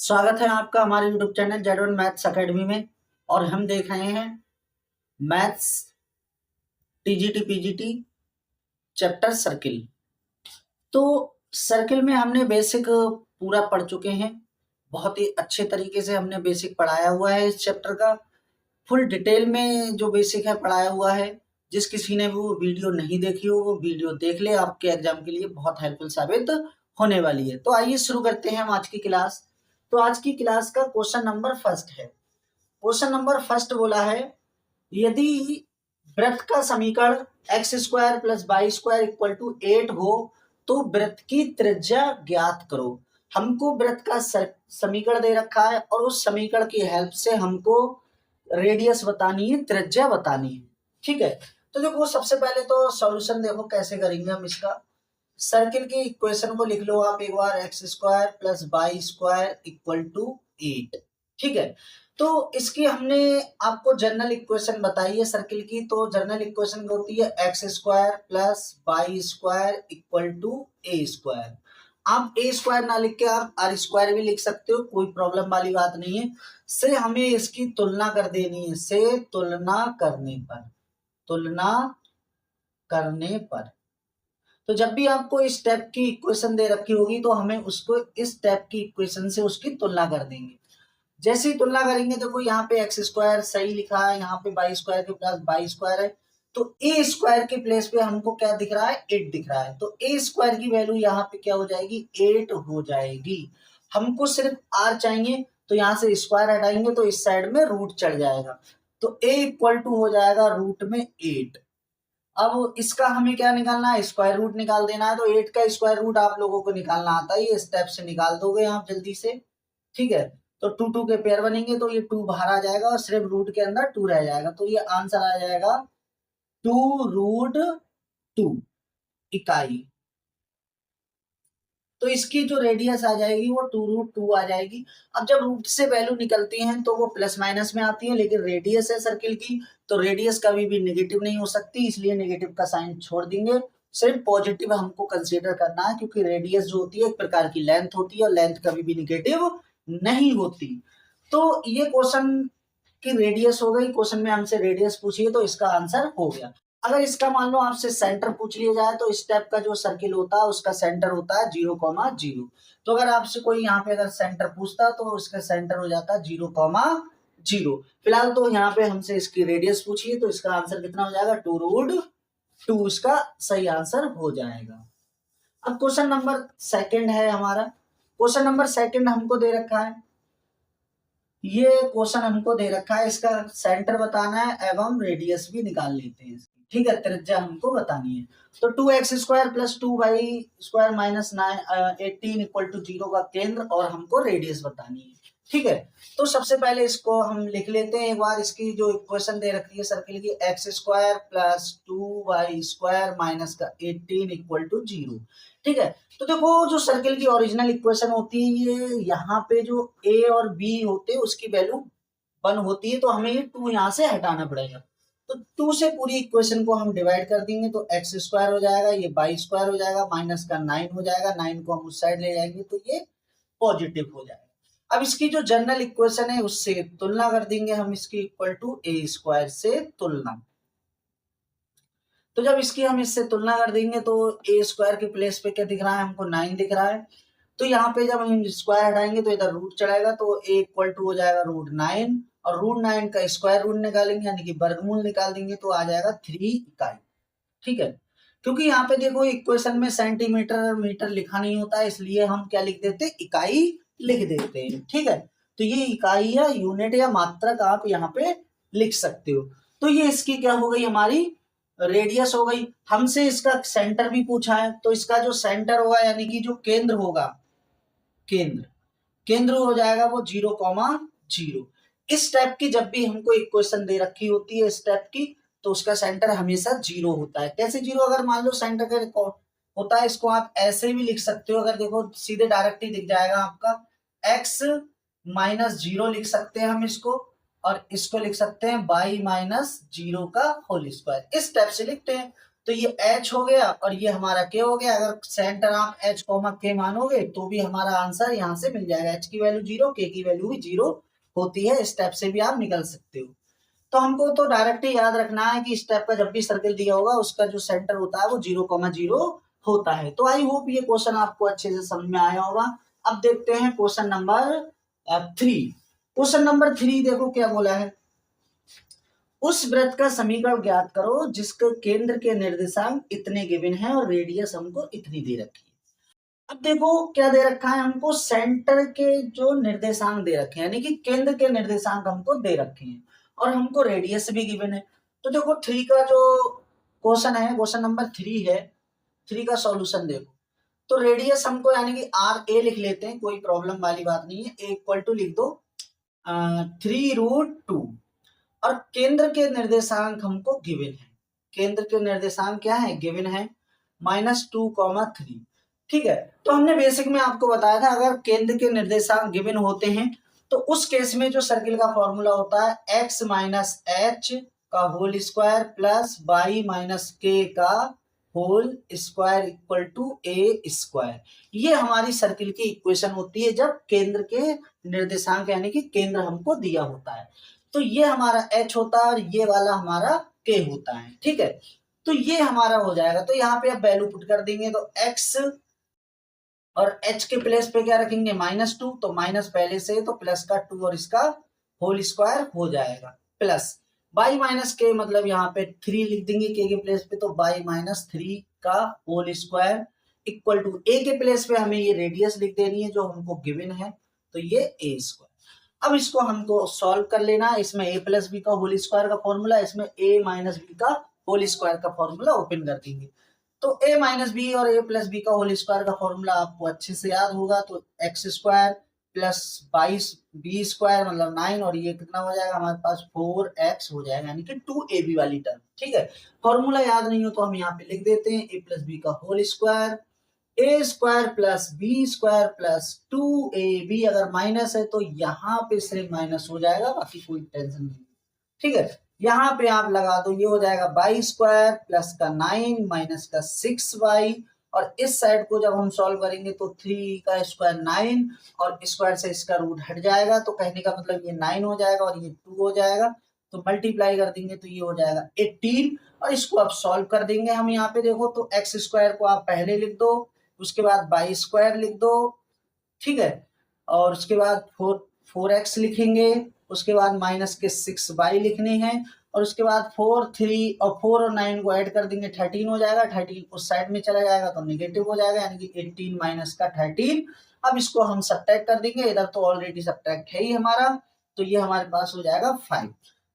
स्वागत है आपका हमारे यूट्यूब चैनल जेड1 मैथ्स एकेडमी में। और हम देख रहे हैं maths TGT PGT chapter circle. तो सर्किल में हमने बेसिक पूरा पढ़ चुके हैं। बहुत ही अच्छे तरीके से हमने बेसिक पढ़ाया हुआ है। इस चैप्टर का फुल डिटेल में जो बेसिक है पढ़ाया हुआ है। जिस किसी ने वो वीडियो नहीं देखी हो वो वीडियो देख ले, आपके एग्जाम के लिए बहुत हेल्पफुल साबित होने वाली है। तो आइए शुरू करते हैं हम आज की क्लास। तो आज की क्लास का क्वेश्चन नंबर फर्स्ट है। क्वेश्चन नंबर फर्स्ट बोला है, यदि वृत्त का समीकरण x square plus Y square equal to 8 हो तो वृत्त की त्रिज्या ज्ञात करो। हमको वृत्त का समीकरण दे रखा है और उस समीकरण की हेल्प से हमको रेडियस बतानी है, त्रिज्या बतानी है। ठीक है, तो देखो सबसे पहले तो सॉल्यूशन देखो कैसे करेंगे हम इसका। सर्किल की इक्वेशन को लिख लो आप एक बार, X square plus Y square equal to 8। ठीक है, तो इसकी हमने आपको जनरल इक्वेशन बताई है सर्किल की। तो जनरल इक्वेशन होती है x square plus Y square equal to A square. आप ए स्क्वायर ना लिख के आप आर स्क्वायर भी लिख सकते हो, कोई प्रॉब्लम वाली बात नहीं है। से हमें इसकी तुलना कर देनी है, से तुलना करने पर तो जब भी आपको इस स्टेप की इक्वेशन दे रखी होगी तो हमें उसको इस स्टेप की इक्वेशन से उसकी तुलना कर देंगे। जैसे ही तुलना करेंगे देखो यहाँ पे एक्स स्क्वायर सही लिखा है, यहाँ पे वाई स्क्वायर के प्लस वाई स्क्वायर है, तो ए स्क्वायर के प्लेस पे हमको क्या दिख रहा है, 8 दिख रहा है। तो ए स्क्वायर की वैल्यू यहाँ पे क्या हो जाएगी, 8 हो जाएगी। हमको सिर्फ आर चाहिए, तो यहाँ से स्क्वायर हटाएंगे तो इस साइड में रूट चढ़ जाएगा, तो ए इक्वल टू हो जाएगा रूट में 8। अब इसका हमें क्या निकालना है, स्क्वायर रूट निकाल देना है। तो 8 का स्क्वायर रूट आप लोगों को निकालना आता है, ये स्टेप से निकाल दोगे आप जल्दी से। ठीक है, तो 2 2 के पेयर बनेंगे तो ये 2 बाहर आ जाएगा और सिर्फ रूट के अंदर 2 रह जाएगा। तो ये आंसर आ जाएगा 2√2 इकाई। तो इसकी जो रेडियस आ जाएगी वो 2√2 आ जाएगी। अब जब रूट से वैल्यू निकलती हैं तो वो प्लस माइनस में आती है, लेकिन रेडियस है सर्किल की तो रेडियस कभी भी नेगेटिव नहीं हो सकती, इसलिए नेगेटिव का साइन छोड़ देंगे। सिर्फ पॉजिटिव हमको कंसीडर करना है, क्योंकि रेडियस जो होती है एक प्रकार की लेंथ होती है और लेंथ कभी भी नेगेटिव नहीं होती। तो ये क्वेश्चन की रेडियस हो गई, क्वेश्चन में हमसे रेडियस पूछिए तो इसका आंसर हो गया। अगर इसका मान लो आपसे सेंटर पूछ लिया जाए तो इस टाइप का जो सर्किल होता है उसका सेंटर होता है 0,0। तो अगर आपसे कोई यहाँ पे अगर सेंटर पूछता तो उसका सेंटर हो जाता है 0,0। फिलहाल तो यहाँ पे हमसे इसकी रेडियस पूछिए तो इसका आंसर कितना हो जाएगा, 2√2 इसका सही आंसर हो जाएगा। अब क्वेश्चन नंबर सेकंड है हमारा। क्वेश्चन नंबर सेकंड हमको दे रखा है, ये क्वेश्चन हमको दे रखा है, इसका सेंटर बताना है एवं रेडियस भी निकाल लेते हैं। ठीक है, त्रिज्या हमको बतानी है। तो 2x square plus 2y square minus 18 equal to 0 का केंद्र और हमको रेडियस बतानी है। ठीक है, तो सबसे पहले इसको हम लिख लेते हैं एक बार। इसकी जो इक्वेशन दे रखी है सर्किल की, x square plus 2y square minus का 18 इक्वल टू 0। ठीक है, तो देखो जो सर्किल की ओरिजिनल इक्वेशन होती है, ये यहाँ पे जो a और b होते हैं उसकी वैल्यू 1 होती है, तो हमें ये 2 यहाँ से हटाना पड़ेगा। तो 2 से पूरी इक्वेशन को हम डिवाइड कर देंगे तो एक्स स्क्वायर हो जाएगा, ये वाई स्क्वायर हो जाएगा, माइनस का 9 हो जाएगा, 9 को हम उस साइड ले जाएंगे तो ये पॉजिटिव हो जाएगा। अब इसकी जो जनरल इक्वेशन है उससे तुलना कर देंगे हम, इसकी इक्वल टू ए स्क्वायर से तुलना। तो जब इसकी हम इससे तुलना कर देंगे तो ए स्क्वायर के प्लेस पे क्या दिख रहा है हमको, 9 दिख रहा है। तो यहाँ पे जब हम स्क्वायर हटाएंगे तो इधर रूट चढ़ाएगा, तो ए इक्वल टू हो जाएगा √9 और √9 का स्क्वायर रूट निकालेंगे यानी कि वर्गमूल निकाल देंगे तो आ जाएगा 3 इकाई। ठीक है, क्योंकि यहाँ पे देखो इक्वेशन में सेंटीमीटर मीटर लिखा नहीं होता है, इसलिए हम क्या लिख देते हैं, इकाई लिख देते हैं। ठीक है, तो ये इकाई या यूनिट या मात्रक आप यहाँ पे लिख सकते हो। तो ये इसकी क्या हो गई, हमारी रेडियस हो गई। हमसे इसका सेंटर भी पूछा है, तो इसका जो सेंटर होगा यानी कि जो केंद्र होगा, केंद्र हो जाएगा वो 0,0। इस टाइप की जब भी हमको इक्वेशन दे रखी होती है इस टाइप की, तो उसका सेंटर हमेशा 0 होता है। कैसे 0, अगर मान लो सेंटर का होता है, इसको आप ऐसे भी लिख सकते हो। अगर देखो सीधे डायरेक्ट ही दिख जाएगा आपका, x माइनस 0 लिख सकते हैं हम इसको, और इसको लिख सकते हैं y माइनस 0 का होल स्क्वायर। इस टाइप से लिखते हैं। तो ये H हो गया और ये हमारा K हो गया। अगर सेंटर आप H कॉमा K मानोगे तो भी हमारा आंसर यहाँ से मिल जाएगा। H की वैल्यू 0, K की वैल्यू भी 0 होती है। स्टेप से भी आप निकल सकते हो। तो हमको तो डायरेक्ट ही याद रखना है कि स्टेप का जब भी सर्किल दिया होगा उसका जो सेंटर होता है वो 0,0 होता है। तो आई होप ये क्वेश्चन आपको अच्छे से समझ में आया होगा। अब देखते हैं क्वेश्चन नंबर 3। क्वेश्चन नंबर 3 देखो क्या बोला है। उस वृत्त का समीकरण ज्ञात करो जिसके केंद्र के निर्देशांक इतने गिवन है और रेडियस हमको इतनी दे रखी है। अब देखो क्या दे रखा है हमको, सेंटर के जो निर्देशांक दे रखे हैं, यानी कि केंद्र के निर्देशांक हमको दे रखे हैं और हमको रेडियस भी गिवन है। तो देखो 3 का जो क्वेश्चन है, क्वेश्चन नंबर 3 है, 3 का सॉल्यूशन देखो। तो रेडियस हमको यानी कि आर ए लिख लेते हैं, कोई प्रॉब्लम वाली बात नहीं है। ए इक्वल टू लिख दो 3√2 और केंद्र के निर्देशांक हमको गिवन है। केंद्र के निर्देशांक क्या है, गिवन है -2,3। ठीक है, तो हमने बेसिक में आपको बताया था अगर केंद्र के निर्देशांक गिवन होते हैं तो उस केस में जो सर्किल का फॉर्मूला होता है x माइनस एच का whole square plus y minus k का whole square equal to A square. ये हमारी सर्किल की इक्वेशन होती है जब केंद्र के निर्देशांक यानी कि केंद्र हमको दिया होता है। तो ये हमारा h होता है और ये वाला हमारा k होता है। ठीक है, तो ये हमारा हो जाएगा। तो यहाँ पे आप वैल्यू पुट कर देंगे तो x और h के प्लेस पे क्या रखेंगे -2, तो माइनस पहले से तो प्लस का 2 और इसका होल स्क्वायर हो जाएगा प्लस y माइनस के मतलब यहाँ पे 3 लिख देंगे k के प्लेस पे, तो y माइनस 3 का whole square equal to a के प्लेस पे हमें ये रेडियस लिख देनी है जो हमको गिवन है, तो ये a स्क्वायर। अब इसको हमको सॉल्व कर लेना है। इसमें a प्लस बी का होल स्क्वायर का फॉर्मूला, इसमें a माइनस बी का होल स्क्वायर का फॉर्मूला ओपन कर देंगे। तो a माइनस बी और a प्लस बी का होल स्क्वायर का फॉर्मूला आपको अच्छे से याद होगा। तो x square plus 22 b square मतलब 9 और ये कितना हो जाएगा हमारे पास 4x हो जाएगा, यानी कि 2ab वाली टर्म। ठीक है, फॉर्मूला याद नहीं हो तो हम यहाँ पे लिख देते हैं a प्लस बी का whole square, A square plus B square plus 2ab। अगर माइनस है तो यहाँ पे सिर्फ माइनस हो जाएगा, बाकी कोई टेंशन नहीं। ठीक है, यहाँ पे आप लगा दो, ये हो जाएगा वाई स्क्वायर प्लस का 9 माइनस का 6y और इस साइड को जब हम सॉल्व करेंगे तो 3 का स्क्वायर 9 और स्क्वायर से इसका रूट हट जाएगा, तो कहने का मतलब ये 9 हो जाएगा और ये 2 हो जाएगा। तो मल्टीप्लाई कर देंगे तो ये हो जाएगा 18 और इसको अब सॉल्व कर देंगे हम। यहाँ पे देखो तो एक्स स्क्वायर को आप पहले लिख दो, उसके बाद वाई स्क्वायर लिख दो। ठीक है, और उसके बाद 4x लिखेंगे, उसके बाद माइनस के 6y लिखने हैं और उसके बाद 4 3 और 4 और 9 को ऐड कर देंगे 13 हो जाएगा। 13 उस साइड में चला जाएगा तो नेगेटिव हो जाएगा, यानी कि 18 माइनस का 13। अब इसको हम सब्ट्रैक्ट कर देंगे, इधर तो ऑलरेडी सब्ट्रैक्ट है ही हमारा, तो ये हमारे पास हो जाएगा 5।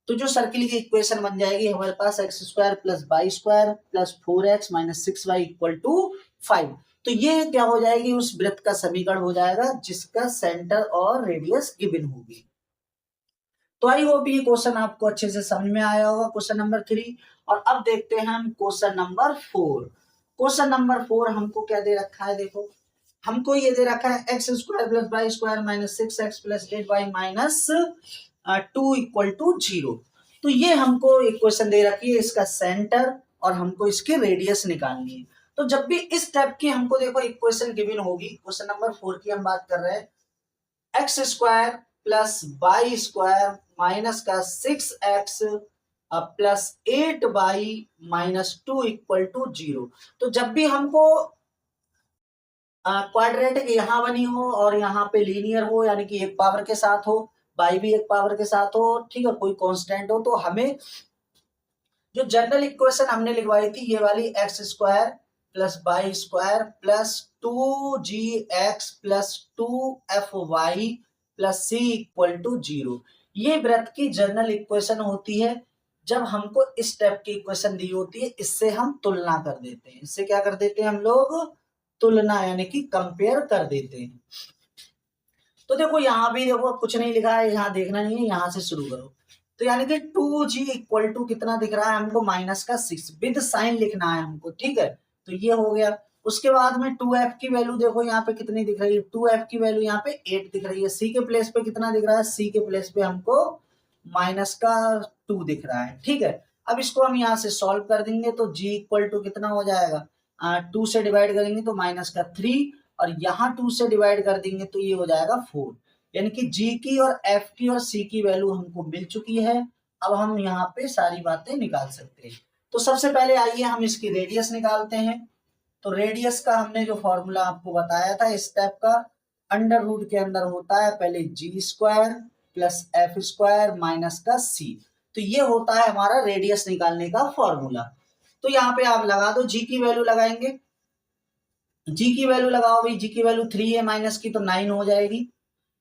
तो जो सर्किल की इक्वेशन बन जाएगी हमारे पास X square plus Y square plus 4x minus 6y equal to 5। तो ये क्या हो जाएगी, उस वृत्त का समीकरण हो जाएगा जिसका सेंटर और रेडियस गिवन होगी। तो आई होप ये क्वेश्चन आपको अच्छे से समझ में आया होगा, क्वेश्चन नंबर 3। और अब देखते हैं हम क्वेश्चन नंबर 4। क्वेश्चन नंबर 4 हमको क्या दे रखा है, देखो हमको ये दे रखा है x square plus Y square minus 6x plus 8y minus 2 equal to 0। तो ये हमको इक्वेशन दे रखी है, इसका सेंटर और हमको इसकी रेडियस निकालनी है। तो जब भी इस टाइप की हमको देखो इक्वेशन गिवन होगी, क्वेश्चन नंबर 4 की हम बात कर रहे हैं, x square plus Y square minus का 6x plus 8y minus 2 equal to 0। तो जब भी हमको क्वाड्रेटिक यहाँ बनी हो और यहाँ पे लीनियर हो, यानी कि एक पावर के साथ हो, y भी एक पावर के साथ हो, ठीक है, कोई कांस्टेंट हो, तो हमें जो जनरल इक्वेशन हमने लिखवाई थी ये वाली x square plus Y square plus 2gx plus 2fy plus c equal to 0, ये वृत्त की जनरल इक्वेशन होती है। जब हमको इस टाइप की इक्वेशन दी होती है इससे हम तुलना कर देते हैं, इससे क्या कर देते हैं हम लोग, तुलना यानी कि कंपेयर कर देते हैं। तो देखो यहाँ भी देखो कुछ नहीं लिखा है, यहाँ देखना नहीं है, यहाँ से शुरू करो। तो यानी कि 2g इक्वल टू कितना दिख रहा है हमको माइनस का 6 विद साइन लिखना है हमको। ठीक है, तो ये हो गया। उसके बाद में 2f की वैल्यू देखो यहाँ पे कितनी दिख रही है, 2f की वैल्यू यहाँ पे 8 दिख रही है। c के प्लेस पे कितना दिख रहा है, c के प्लेस पे हमको माइनस का 2 दिख रहा है। ठीक है, अब इसको हम यहाँ से सॉल्व कर देंगे तो g इक्वल टू कितना हो जाएगा, 2 से डिवाइड करेंगे तो -3 और यहाँ 2 से डिवाइड कर देंगे तो ये हो जाएगा 4। यानी कि g की और f की और c की वैल्यू हमको मिल चुकी है। अब हम यहाँ पे सारी बातें निकाल सकते हैं। तो सबसे पहले आइए हम इसकी रेडियस निकालते हैं। तो रेडियस का हमने जो फॉर्मूला आपको बताया था स्टेप का, अंडर रूट के अंदर होता है पहले g² प्लस f² माइनस का c। तो ये होता है हमारा रेडियस निकालने का फॉर्मूला। तो यहाँ पे आप लगा दो, g की वैल्यू लगाएंगे, g की वैल्यू लगाओ भाई, g की वैल्यू 3 है माइनस की तो 9 हो जाएगी,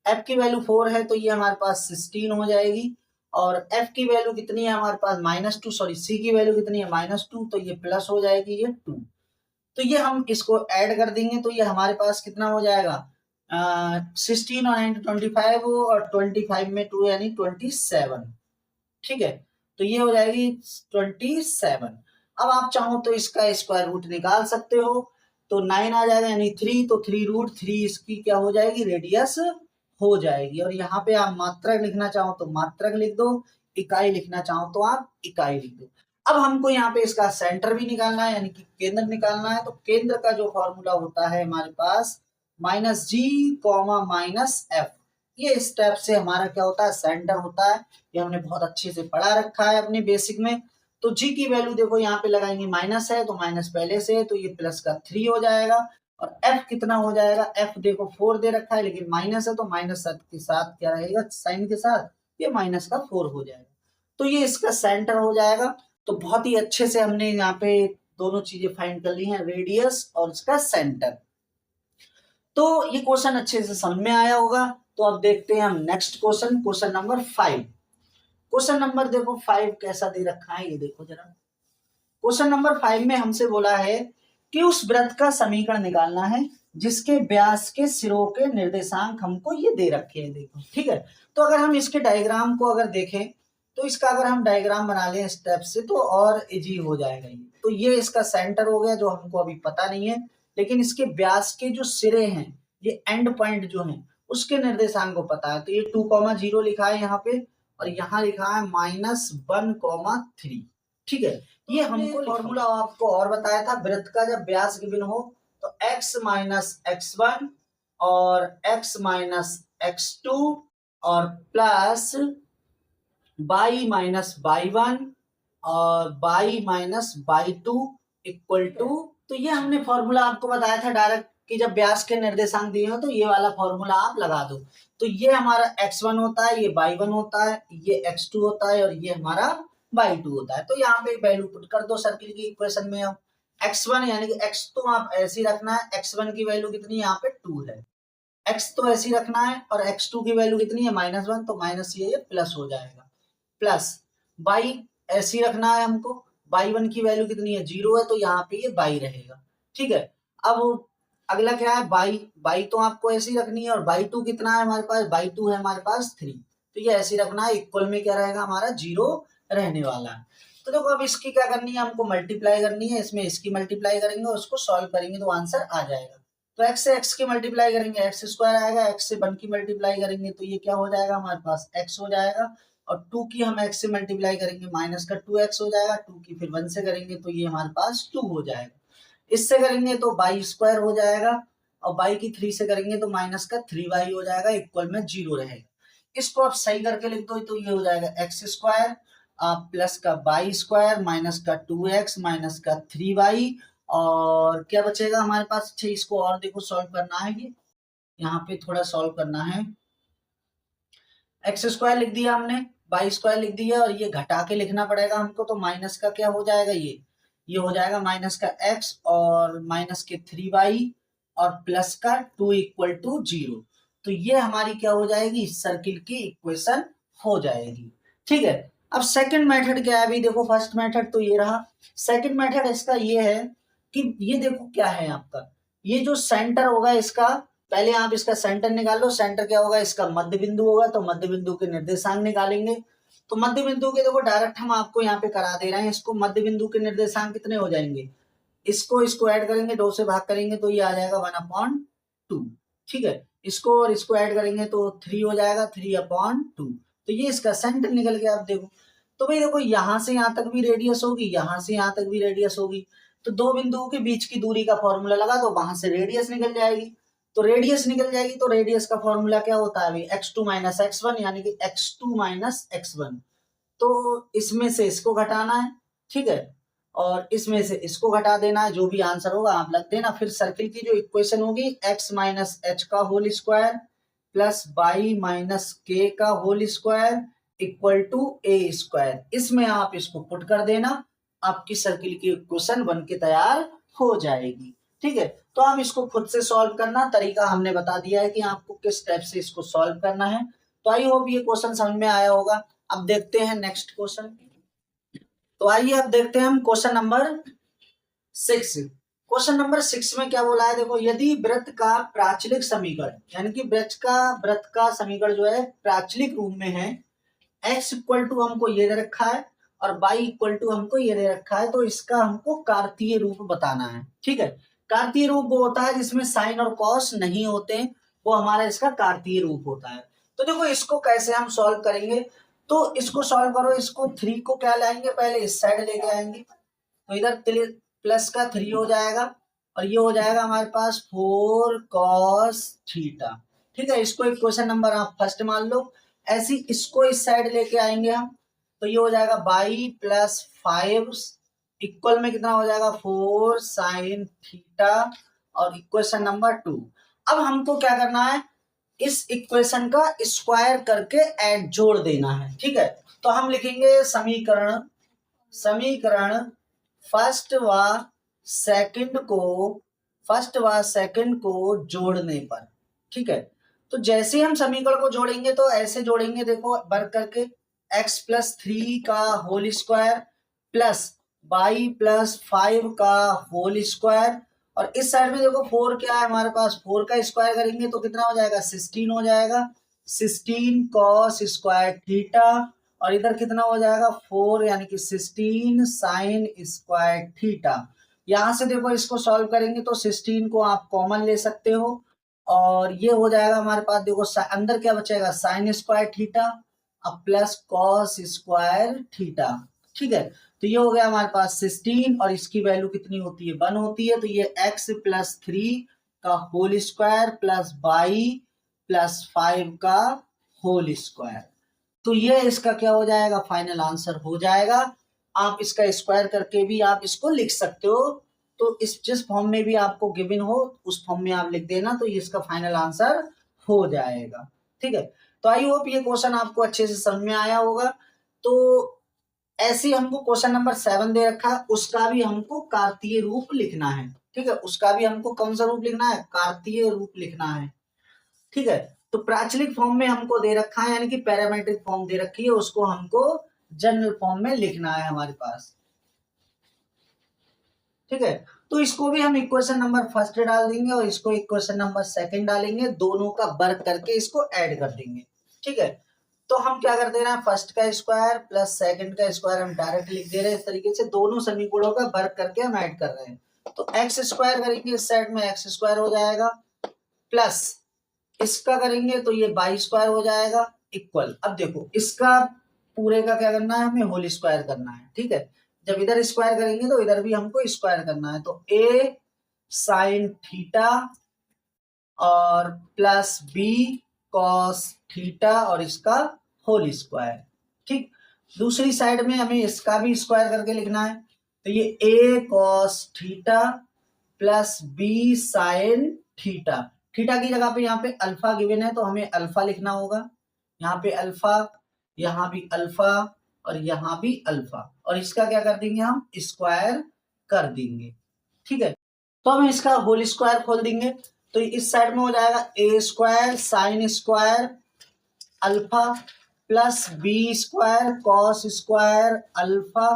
f की वैल्यू 4 है तो ये हमारे पास 16 हो जाएगी, और f की वैल्यू कितनी है हमारे पास -2, सॉरी c की वैल्यू कितनी है -2 तो ये प्लस हो जाएगी ये 2। तो ये हम इसको ऐड कर देंगे तो ये हमारे पास कितना हो जाएगा, 16 और 25 और 25 में 2 यानी 27। ठीक है, तो ये हो जाएगी 27। अब आप चाहो तो इसका स्क्वायर रूट निकाल सकते हो, तो 9 आ जाएगा यानी 3, तो 3√3 इसकी क्या हो जाएगी, रेडियस हो जाएगी। और यहाँ पे आप मात्रक लिखना चाहो तो मात्रक लिख दो, इकाई लिखना चाहो तो आप इकाई लिख दो। अब हमको यहाँ पे इसका सेंटर भी निकालना है यानी कि केंद्र निकालना है। तो केंद्र का जो फॉर्मूला होता है हमारे पास -g, -f, ये स्टेप से हमारा क्या होता है, सेंटर होता है। ये हमने बहुत अच्छे से पढ़ा रखा है अपने बेसिक में। तो g की वैल्यू देखो यहाँ पे लगाएंगे, माइनस है तो माइनस पहले से है तो ये प्लस का 3 हो जाएगा, और f कितना हो जाएगा, f देखो 4 दे रखा है लेकिन माइनस है तो माइनस के साथ क्या रहेगा, साइन के साथ ये माइनस का 4 हो जाएगा। तो ये इसका सेंटर हो जाएगा। तो बहुत ही अच्छे से हमने यहाँ पे दोनों चीजें फाइंड कर ली हैं, रेडियस और इसका सेंटर। तो ये क्वेश्चन अच्छे से समझ में आया होगा। तो अब देखते हैं हम next question, question number 5। Question number देखो 5 कैसा दे रखा है, ये देखो जरा। क्वेश्चन नंबर 5 में हमसे बोला है कि उस वृत्त का समीकरण निकालना है जिसके व्यास के सिरों के निर्देशांक हमको ये दे रखे हैं, देखो ठीक है। तो अगर हम इसके डायग्राम को अगर देखें तो इसका अगर हम डायग्राम बना लें स्टेप से तो और इजी हो जाएगा ये। तो ये इसका सेंटर हो गया जो हमको अभी पता नहीं है, लेकिन इसके व्यास के जो सिरे हैं, ये एंड पॉइंट जो है उसके निर्देशांक को पता है। तो ये 2,0 लिखा है यहाँ पे, और यहाँ लिखा है -1,3। ठीक है, ये हमको फॉर्मूला आपको और बताया था, वृत्त का जब व्यास गिवन हो तो x - x1 और x - x2 और प्लस y - y1 और y - y2 इक्वल टू, तो ये हमने फॉर्मूला आपको बताया था डायरेक्ट कि जब व्यास के निर्देशांक दिए हो तो ये वाला फॉर्मूला आप लगा दो। तो ये हमारा x1 होता है, ये y1 होता है, ये x2 होता है और ये हमारा y2 होता है। तो यहाँ पे वैल्यू पुट कर दो सर्किल की इक्वेशन में। अब x1 यानी कि x तो आप ऐसे ही रखना है, x1 की वैल्यू कितनी यहाँ पे 2 है, x तो ऐसे ही रखना है, और x2 की वैल्यू कितनी है -1 तो माइनस ये प्लस हो जाएगा, प्लस y ऐसे ही रखना है हमको, y1 की वैल्यू कितनी है 0 है तो यहाँ पे ये y रहेगा। ठीक है, अब अगला क्या है y तो आपको ऐसे ही रखनी है, और y2 कितना है हमारे पास, y2 है हमारे पास 3, तो ये ऐसे ही रखना है, इक्वल में क्या रहेगा हमारा 0 रहने वाला है। तो देखो अब इसकी क्या करनी है, हमको मल्टीप्लाई करनी है, इसमें इसकी मल्टीप्लाई करेंगे और उसको सॉल्व करेंगे तो आंसर आ जाएगा। तो x से x की मल्टीप्लाई करेंगे x² आएगा, x से 1 की मल्टीप्लाई करेंगे तो ये क्या हो जाएगा हमारे पास x हो जाएगा, और 2 की हम x से मल्टीप्लाई करेंगे माइनस का 2x हो जाएगा, 2 की फिर 1 से करेंगे तो ये हमारे पास 2 हो जाएगा, इससे करेंगे तो y² हो जाएगा, और y की 3 से करेंगे तो माइनस का 3y हो जाएगा, इक्वल में 0 रहेगा। इसको आप सही करके लिख दो तो ये हो जाएगा x² प्लस का y² माइनस का 2x माइनस का 3y, और क्या बचेगा हमारे पास, अच्छा इसको और देखो सॉल्व करना है, ये यहाँ पे थोड़ा सॉल्व करना है। x² लिख दिया हमने, y² लिख दिया, और ये घटा के लिखना पड़ेगा हमको, तो माइनस का क्या हो जाएगा, ये हो जाएगा माइनस का x और माइनस के 3y और प्लस का 2 इक्वल टू 0। तो ये हमारी क्या हो जाएगी, सर्किल की इक्वेशन हो जाएगी। ठीक है, अब सेकंड मेथड क्या है, अभी देखो फर्स्ट मेथड तो ये रहा, सेकंड मेथड इसका ये है कि ये देखो क्या है आपका, ये जो सेंटर होगा इसका, पहले आप इसका सेंटर निकाल लो, सेंटर क्या होगा, इसका मध्य बिंदु होगा, तो मध्य बिंदु के निर्देशांक निकालेंगे। तो मध्य बिंदु के देखो डायरेक्ट हम आपको यहाँ पे करा दे रहे हैं, इसको मध्य बिंदु के निर्देशांक कितने हो जाएंगे, इसको ऐड करेंगे, 2 से भाग करेंगे तो ये आ जाएगा 1/2। ठीक है, इसको और इसको ऐड करेंगे तो 3 हो जाएगा, 3/2। तो ये इसका सेंटर निकल गया। आप देखो तो भाई देखो यहाँ से यहाँ तक भी रेडियस होगी, यहाँ से यहाँ तक भी रेडियस होगी, तो दो बिंदुओं के बीच की दूरी का फॉर्मूला लगा दो, वहां से रेडियस निकल जाएगी। तो रेडियस निकल जाएगी तो रेडियस का फॉर्मूला क्या होता है भाई, x2 माइनस x1 यानी कि x2 माइनस x1। तो इसमें से इसको घटाना है, ठीक है, और इसमें से इसको घटा देना है, जो भी आंसर होगा आप लग देना। फिर सर्किल की जो इक्वेशन होगी x माइनस एच का whole square plus y minus k का whole square equal to A square, इसमें आप इसको पुट कर देना, आपकी सर्किल की इक्वेशन बन के तैयार हो जाएगी। ठीक है, तो आप इसको खुद से सॉल्व करना, तरीका हमने बता दिया है कि आपको किस स्टेप से इसको सॉल्व करना है। तो आई होप ये क्वेश्चन समझ में आया होगा। अब देखते हैं नेक्स्ट क्वेश्चन। तो आइए अब देखते हैं हम क्वेश्चन नंबर 6। क्वेश्चन नंबर 6 में क्या बोला है, देखो, यदि वृत्त का प्राचलिक समीकरण यानी कि वृत्त का समीकरण जो है प्राचलिक रूप में है, x इक्वल टू हमको ये दे रखा है और y इक्वल टू हमको ये दे रखा है, तो इसका हमको कार्तीय रूप बताना है। ठीक है, कार्तीय रूप वो होता है जिसमें साइन और कॉस नहीं होते, वो हमारा इसका कार्तीय रूप होता है। तो देखो इसको कैसे हम सॉल्व करेंगे, तो इसको सॉल्व करो, इसको 3 को क्या लाएंगे, पहले इस साइड लेके आएंगे, तो इधर प्लस का 3 हो जाएगा और ये हो जाएगा हमारे पास 4 cos थीटा। ठीक है, इसको इक्वेशन नंबर आप फर्स्ट मान लो। ऐसी इसको इस साइड लेके आएंगे हम, तो ये हो जाएगा बाई प्लस 5 इक्वल में कितना हो जाएगा 4 sin थीटा और इक्वेशन नंबर 2। अब हमको क्या करना है, इस इक्वेशन का स्क्वायर करके ऐड जोड़ देना है। ठीक है, तो हम लिखेंगे समीकरण फर्स्ट व सेकंड को जोड़ने पर। ठीक है, तो जैसे हम समीकरण को जोड़ेंगे तो ऐसे जोड़ेंगे, देखो वर्क करके, x प्लस 3 का whole square plus y plus 5 का होल स्क्वायर, और इस साइड में देखो 4 क्या है हमारे पास, 4 का स्क्वायर करेंगे तो कितना हो जाएगा 16 हो जाएगा, 16 cos स्क्वायर थीटा, और इधर कितना हो जाएगा 4 यानी कि 16 साइन स्क्वायर थीटा। यहां से देखो इसको सॉल्व करेंगे तो 16 को आप कॉमन ले सकते हो और ये हो जाएगा हमारे पास, देखो अंदर क्या बचेगा साइन स्क्वायर थीटा अब प्लस कॉस स्क्वायर थीटा। ठीक है, तो ये हो गया हमारे पास 16 और इसकी वैल्यू कितनी होती है 1 होती है, तो ये x प्लस 3 का whole square plus y plus 5 का होल स्क्वायर, तो ये इसका क्या हो जाएगा फाइनल आंसर हो जाएगा। आप इसका स्क्वायर करके भी आप इसको लिख सकते हो, तो इस जिस फॉर्म में भी आपको गिवन हो उस फॉर्म में आप लिख देना, तो ये इसका फाइनल आंसर हो जाएगा। ठीक है, तो आई होप ये क्वेश्चन आपको अच्छे से समझ में आया होगा। तो ऐसे हमको क्वेश्चन नंबर 7 दे रखा है, उसका भी हमको कार्तीय रूप लिखना है। ठीक है, उसका भी हमको कौन सा रूप लिखना है, कार्तीय रूप लिखना है। ठीक है, तो प्राचलिक फॉर्म में हमको दे रखा है यानी कि पैरामेट्रिक फॉर्म दे रखी है, उसको हमको जनरल फॉर्म में लिखना है हमारे पास। ठीक है, तो इसको भी हम इक्वेशन नंबर फर्स्ट डाल देंगे और इसको इक्वेशन नंबर सेकंड डालेंगे, दोनों का वर्ग करके इसको ऐड कर देंगे। ठीक है, तो हम क्या कर दे रहे हैं, फर्स्ट का स्क्वायर प्लस सेकंड का स्क्वायर हम डायरेक्ट लिख दे रहे हैं, इस तरीके से दोनों समीकरणों का वर्ग करके हम ऐड कर रहे हैं। तो एक्स स्क्वायर करेंगे इस साइड में एक्स स्क्वायर हो जाएगा प्लस इसका करेंगे तो ये बाई स्क्वायर हो जाएगा इक्वल। अब देखो इसका पूरे का क्या करना है, हमें होल स्क्वायर करना है। ठीक है, जब इधर स्क्वायर करेंगे तो इधर भी हमको स्क्वायर करना है, तो a साइन थीटा और प्लस b कॉस थीटा और इसका होल स्क्वायर। ठीक, दूसरी साइड में हमें इसका भी स्क्वायर करके लिखना है, तो ये a cos theta plus b sine theta. Theta की जगह पे यहाँ पे अल्फा गिवन है तो हमें अल्फा लिखना होगा, यहाँ पे अल्फा, यहाँ भी अल्फा और यहाँ भी अल्फा, और इसका क्या कर देंगे हम स्क्वायर कर देंगे। ठीक है, तो हम इसका होल स्क्वायर खोल देंगे, तो इस साइड में हो जाएगा A square sine square alpha plus B square cos square alpha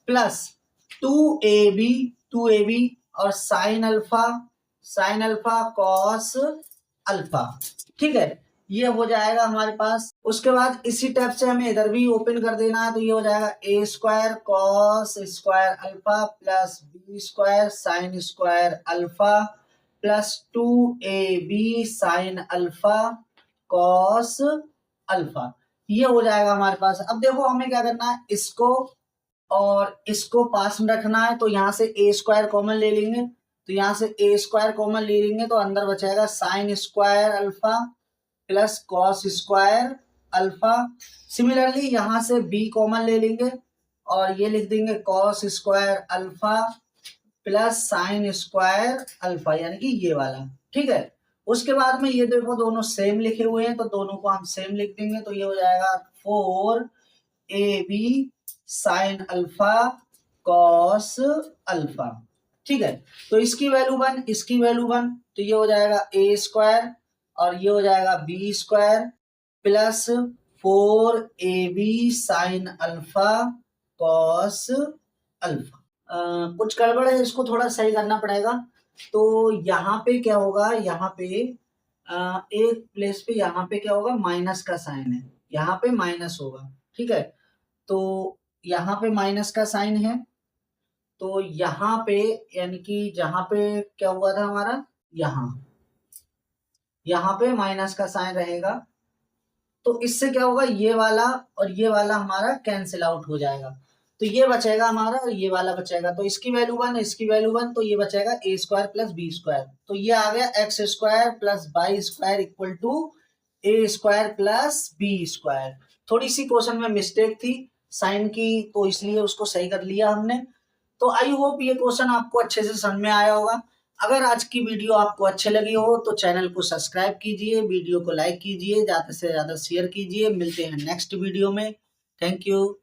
plus 2ab और साइन अल्फा कॉस अल्फा। ठीक है, ये हो जाएगा हमारे पास। उसके बाद इसी टाइप से हमें इधर भी ओपन कर देना है, तो ये हो जाएगा A square cos square alpha plus B square sine square alpha plus 2ab sine alpha cos alpha. ये हो जाएगा हमारे पास। अब देखो हमें क्या करना है, इसको और इसको पास में रखना है, तो यहाँ से ए स्क्वायर कॉमन ले लेंगे, तो यहाँ से ए स्क्वायर कॉमन ले लेंगे तो अंदर बचेगा sign square alpha plus cos square alpha. Similarly यहाँ से बी कॉमन ले लेंगे और ये लिख देंगे cos square alpha plus sign square alpha, यानी कि ये वाला। ठीक है, उसके बाद में ये देखो दोनों सेम लिखे हुए हैं तो दोनों को हम सेम लिख देंगे, तो ये हो जाएगा 4ab sine alpha cos alpha. ठीक है, तो इसकी वैल्यू 1, इसकी वैल्यू 1, तो ये हो जाएगा ए स्क्वायर और ये हो जाएगा B square plus 4ab sine alpha cos alpha. कुछ गड़बड़ है, इसको थोड़ा सही करना पड़ेगा। तो यहाँ पे क्या होगा, यहाँ पे एक प्लेस पे यहाँ पे क्या होगा, माइनस का साइन है, यहाँ पे माइनस होगा। ठीक है, तो यहाँ पे माइनस का साइन है, तो यहाँ पे यानी कि जहाँ पे क्या हुआ था हमारा, यहाँ पे माइनस का साइन रहेगा, तो इससे क्या होगा, ये वाला और ये वाला हमारा कैंसिल आउट हो जाएगा, तो ये बचेगा हमारा और ये वाला बचेगा, तो इसकी वैल्यू 1, इसकी वैल्यू 1, तो ये बचेगा A square plus B square, तो ये आ गया X square plus Y square equal to A square plus B square. थोड़ी सी क्वेश्चन में मिस्टेक थी साइन की, तो इसलिए उसको सही कर लिया हमने। तो आई होप ये क्वेश्चन आपको अच्छे से समझ में आया होगा। अगर आज की वीडियो आपको अच्छी लगी हो तो चैनल को सब्सक्राइब कीजिए, वीडियो को लाइक कीजिए, ज़्यादा से ज़्यादा शेयर कीजिए। मिलते हैं नेक्स्ट वीडियो में। Thank you.